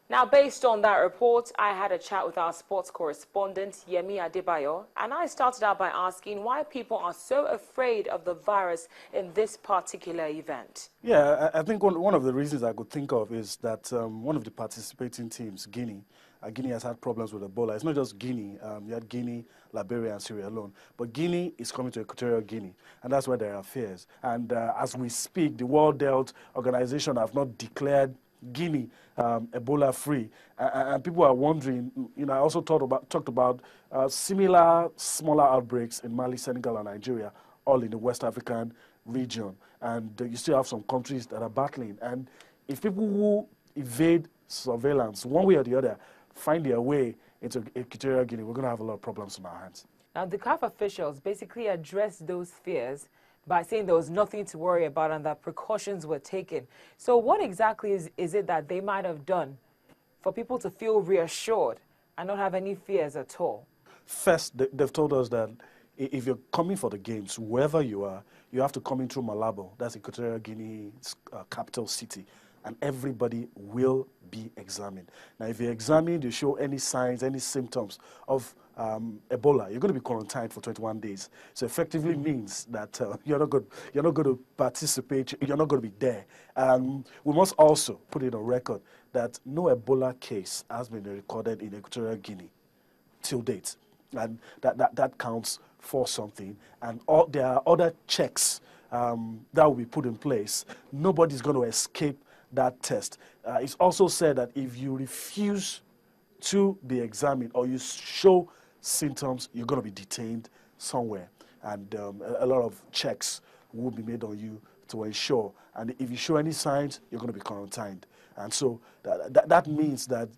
Now, based on that report, I had a chat with our sports correspondent, Yemi Adebayo, and I started out by asking why people are so afraid of the virus in this particular event. Yeah, I think one of the reasons I could think of is that one of the participating teams, Guinea, Guinea has had problems with Ebola. It's not just Guinea. You had Guinea, Liberia, and Sierra Leone. But Guinea is coming to Equatorial Guinea, and that's where there are fears. And as we speak, the World Health Organization have not declared Guinea Ebola-free, and people are wondering. You know, I also talked about similar smaller outbreaks in Mali, Senegal, and Nigeria, all in the West African region, and you still have some countries that are battling. And if people who evade surveillance, one way or the other, find their way into Equatorial Guinea, we're going to have a lot of problems on our hands. Now, the CAF officials basically addressed those fears by saying there was nothing to worry about and that precautions were taken. So what exactly is it that they might have done for people to feel reassured and not have any fears at all? First, they've told us that if you're coming for the games, wherever you are, you have to come in through Malabo, that's Equatorial Guinea's capital city, and everybody will be examined. Now, if you're examined, you show any signs, any symptoms of Ebola, you're going to be quarantined for 21 days. So effectively means that you're not going to participate, you're not going to be there. We must also put it on record that no Ebola case has been recorded in Equatorial Guinea till date. And that counts for something. And there are other checks that will be put in place. Nobody's going to escape that test. It's also said that if you refuse to be examined or you show symptoms, you're going to be detained somewhere. And a lot of checks will be made on you to ensure. And if you show any signs, you're going to be quarantined. And so that means that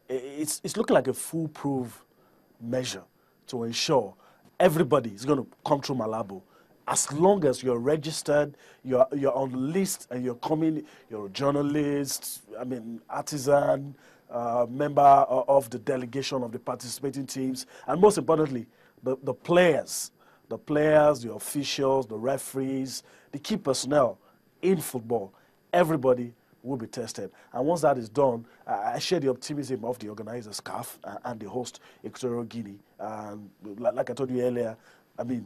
it's looking like a foolproof measure to ensure everybody is going to come through Malabo. As long as you're registered, you're on the list, and you're coming, you're a journalist, artisan, member of the delegation of the participating teams, and most importantly, the players, the officials, the referees, the key personnel in football, everybody will be tested. And once that is done, I share the optimism of the organizers, CAF, and the host, Equatorial Guinea. Like I told you earlier,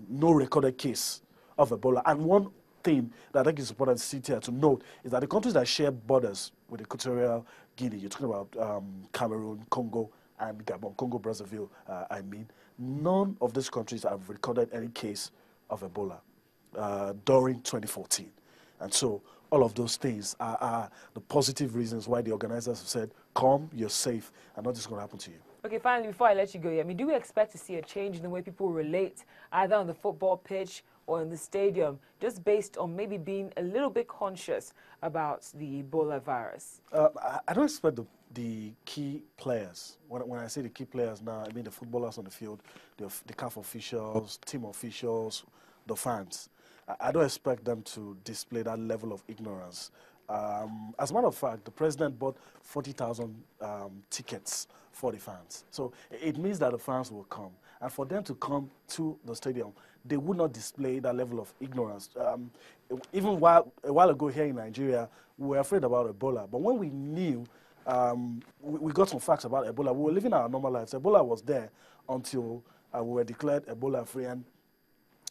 no recorded case of Ebola. And one thing that I think is important to see here to note is that the countries that share borders with Equatorial Guinea, you're talking about Cameroon, Congo, and Gabon, Congo-Brazzaville, none of these countries have recorded any case of Ebola during 2014. And so all of those things are the positive reasons why the organizers have said, come, you're safe, and nothing's going to happen to you. Okay, finally, before I let you go, do we expect to see a change in the way people relate, either on the football pitch or in the stadium, just based on maybe being a little bit conscious about the Ebola virus? I don't expect the key players. When I say the key players now, I mean the footballers on the field, the CAF officials, team officials, the fans. I don't expect them to display that level of ignorance. As a matter of fact, the president bought 40,000 tickets for the fans. So it means that the fans will come. And for them to come to the stadium, they would not display that level of ignorance. Even a while ago here in Nigeria, we were afraid about Ebola. But when we knew, we got some facts about Ebola, we were living our normal lives. Ebola was there until we were declared Ebola-free. And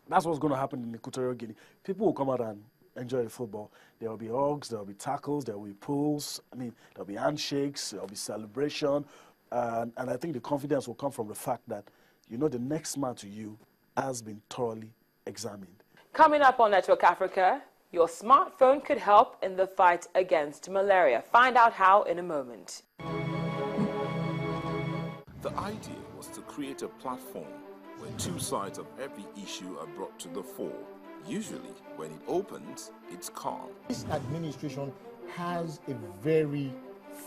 that's what's going to happen in Equatorial Guinea. People will come out and enjoy the football. There will be hugs, there will be tackles, there will be pulls. There will be handshakes, there will be celebration. And I think the confidence will come from the fact that, the next man to you has been thoroughly examined. Coming up on Network Africa, your smartphone could help in the fight against malaria. Find out how in a moment. The idea was to create a platform where two sides of every issue are brought to the fore. Usually, when it opens, it's calm. This administration has a very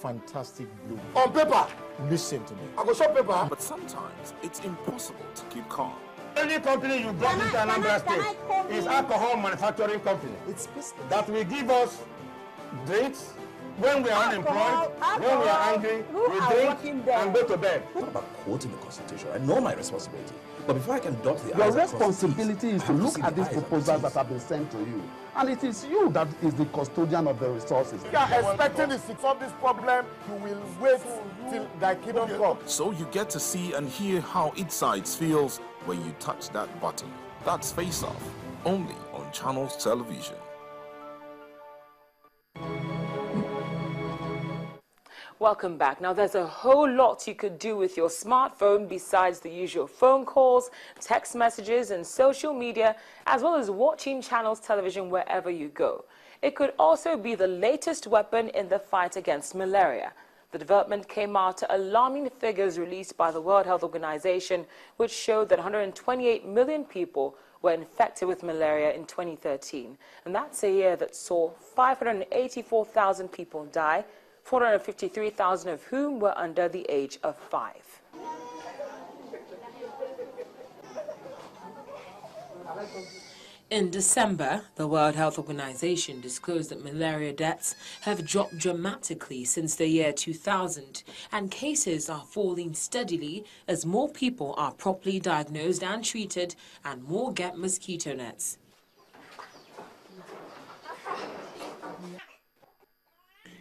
fantastic blue. On paper! Listen to me. I go show paper. But sometimes it's impossible to keep calm. Any company you brought into Anambra State is alcohol manufacturing company. It's business. That will give us drinks, When we are unemployed, when we are angry, we drink and go to bed. What about quoting the Constitution? I know my responsibility. But before I can dot the Your I's across the responsibility T's, is I to have look see at the these I's and the proposals that T's. have been sent to you. And it is you that is the custodian of the resources. You are expecting to solve this problem, you will wait till thy kingdom comes. So you get to see and hear how each side feels when you touch that button. That's Face Off, only on Channels Television. Welcome back. Now, there's a whole lot you could do with your smartphone besides the usual phone calls, text messages, and social media, as well as watching Channels Television wherever you go. It could also be the latest weapon in the fight against malaria. The development came after alarming figures released by the World Health Organization, which showed that 128 million people were infected with malaria in 2013. And that's a year that saw 584,000 people die, 453,000 of whom were under the age of 5. In December, the World Health Organization disclosed that malaria deaths have dropped dramatically since the year 2000, and cases are falling steadily as more people are properly diagnosed and treated, and more get mosquito nets.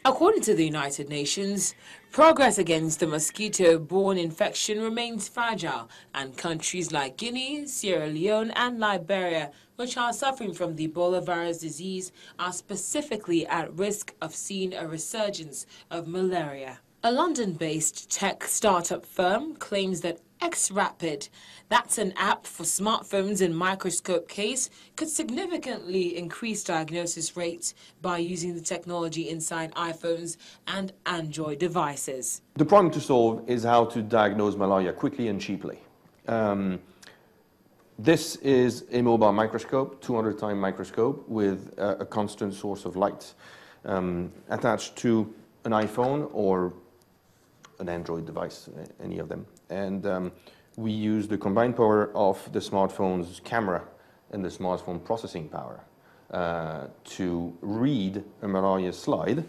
According to the United Nations, progress against the mosquito-borne infection remains fragile, and countries like Guinea, Sierra Leone and Liberia, which are suffering from the Ebola virus disease, are specifically at risk of seeing a resurgence of malaria. A London-based tech startup firm claims that X-Rapid, that's an app for smartphones in microscope case, could significantly increase diagnosis rates by using the technology inside iPhones and Android devices. The problem to solve is how to diagnose malaria quickly and cheaply. This is a mobile microscope, 200-time microscope with a constant source of light attached to an iPhone or an Android device, any of them. And we use the combined power of the smartphone's camera and the smartphone processing power to read a malaria slide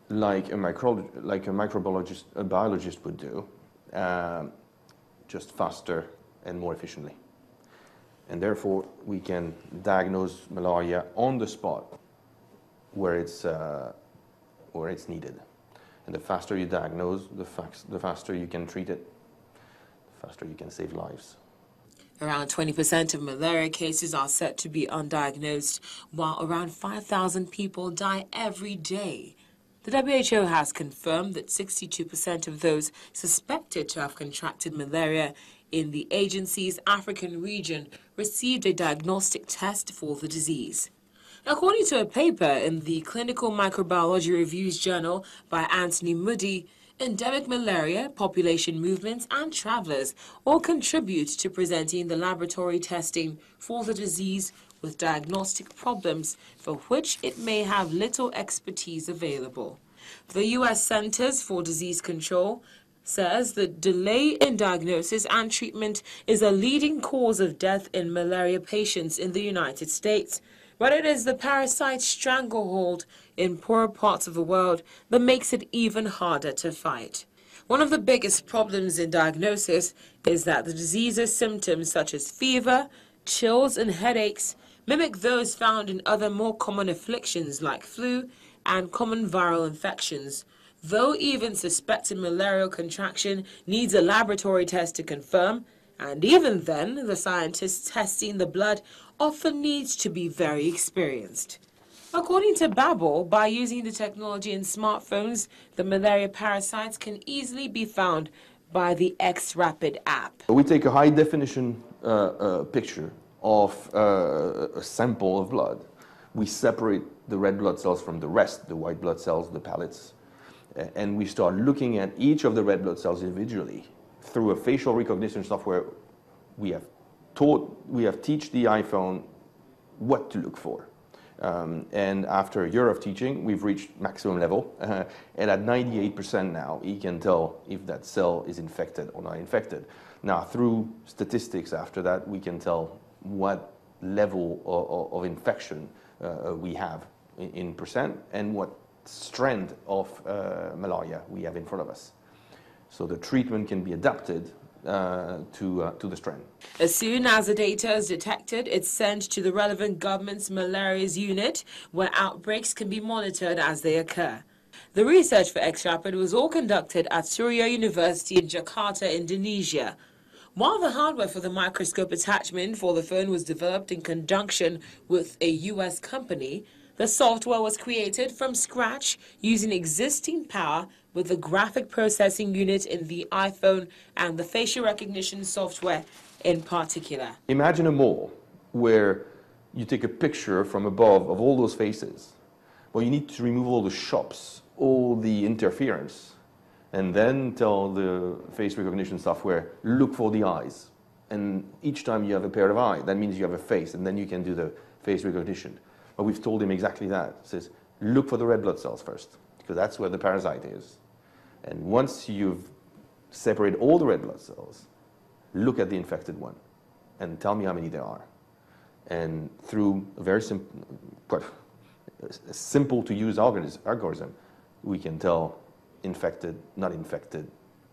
like a microbiologist, a biologist would do, just faster and more efficiently. And therefore, we can diagnose malaria on the spot where it's needed. And the faster you diagnose, the faster you can treat it, the faster you can save lives. Around 20% of malaria cases are said to be undiagnosed, while around 5,000 people die every day. The WHO has confirmed that 62% of those suspected to have contracted malaria in the agency's African region received a diagnostic test for the disease. According to a paper in the Clinical Microbiology Reviews journal by Anthony Moody, endemic malaria, population movements, and travelers all contribute to presenting the laboratory testing for the disease with diagnostic problems for which it may have little expertise available. The U.S. Centers for Disease Control says the delay in diagnosis and treatment is a leading cause of death in malaria patients in the United States. But it is the parasite stranglehold in poorer parts of the world that makes it even harder to fight. One of the biggest problems in diagnosis is that the disease's symptoms such as fever, chills and headaches mimic those found in other more common afflictions like flu and common viral infections. Though even suspected malarial contraction needs a laboratory test to confirm, and even then, the scientists testing the blood often needs to be very experienced. According to Babel, by using the technology in smartphones, the malaria parasites can easily be found by the X-Rapid app. We take a high-definition picture of a sample of blood. We separate the red blood cells from the rest, the white blood cells, the pellets, and we start looking at each of the red blood cells individually. Through a facial recognition software, we have taught the iPhone what to look for. And after a year of teaching, we've reached maximum level. And at 98% now, he can tell if that cell is infected or not infected. Now, through statistics after that, we can tell what level of infection we have in percent and what strand of malaria we have in front of us. So the treatment can be adapted to the strand. As soon as the data is detected, it's sent to the relevant government's malaria's unit, where outbreaks can be monitored as they occur. The research for X-Rapid was all conducted at Surya University in Jakarta, Indonesia. While the hardware for the microscope attachment for the phone was developed in conjunction with a US company, the software was created from scratch using existing power with the graphic processing unit in the iPhone and the facial recognition software in particular. Imagine a mall where you take a picture from above of all those faces. Well, you need to remove all the shops, all the interference, and then tell the face recognition software, look for the eyes. And each time you have a pair of eyes, that means you have a face, and then you can do the face recognition. But we've told him exactly that. It says, look for the red blood cells first, because that's where the parasite is. And once you've separated all the red blood cells, look at the infected one and tell me how many there are. And through a very simple to use algorithm, we can tell infected, not infected,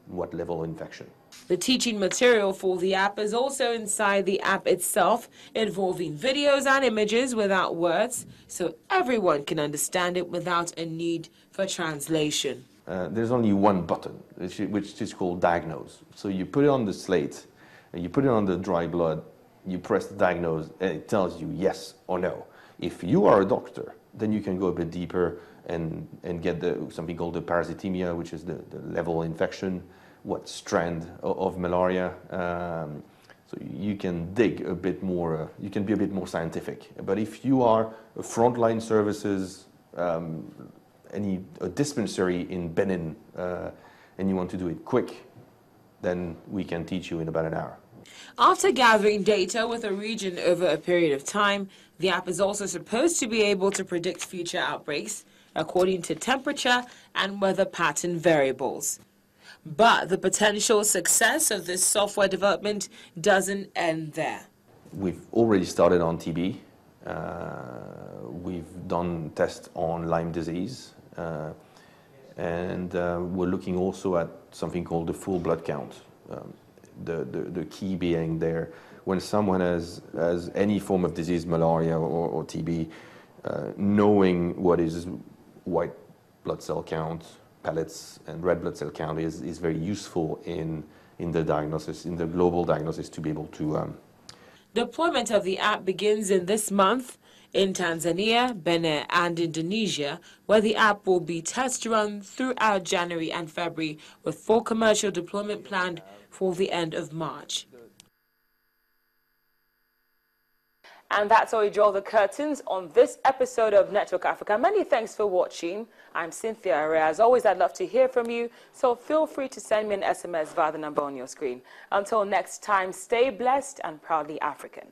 what level of infection. The teaching material for the app is also inside the app itself, involving videos and images without words, so everyone can understand it without a need for translation. There's only one button, which is called diagnose. So you put it on the slate, and you put it on the dry blood, you press the diagnose, and it tells you yes or no. If you are a doctor, then you can go a bit deeper and get something called the parasitemia, which is the level of infection, what strand of malaria. So you can dig a bit more, you can be a bit more scientific. But if you are a frontline services, a dispensary in Benin, and you want to do it quick, then we can teach you in about an hour. After gathering data with a region over a period of time, the app is also supposed to be able to predict future outbreaks according to temperature and weather pattern variables. But the potential success of this software development doesn't end there. We've already started on TB. We've done tests on Lyme disease. And we're looking also at something called the full blood count. The key being there, when someone has any form of disease, malaria or TB, knowing what is white blood cell count, pellets, and red blood cell count is very useful in the diagnosis, in the global diagnosis, to be able to... Deployment of the app begins in this month in Tanzania, Benin, and Indonesia, where the app will be test run throughout January and February, with full commercial deployment planned for the end of March. And that's how we draw the curtains on this episode of Network Africa. Many thanks for watching. I'm Cynthia Araya. As always, I'd love to hear from you, so feel free to send me an SMS via the number on your screen. Until next time, stay blessed and proudly African.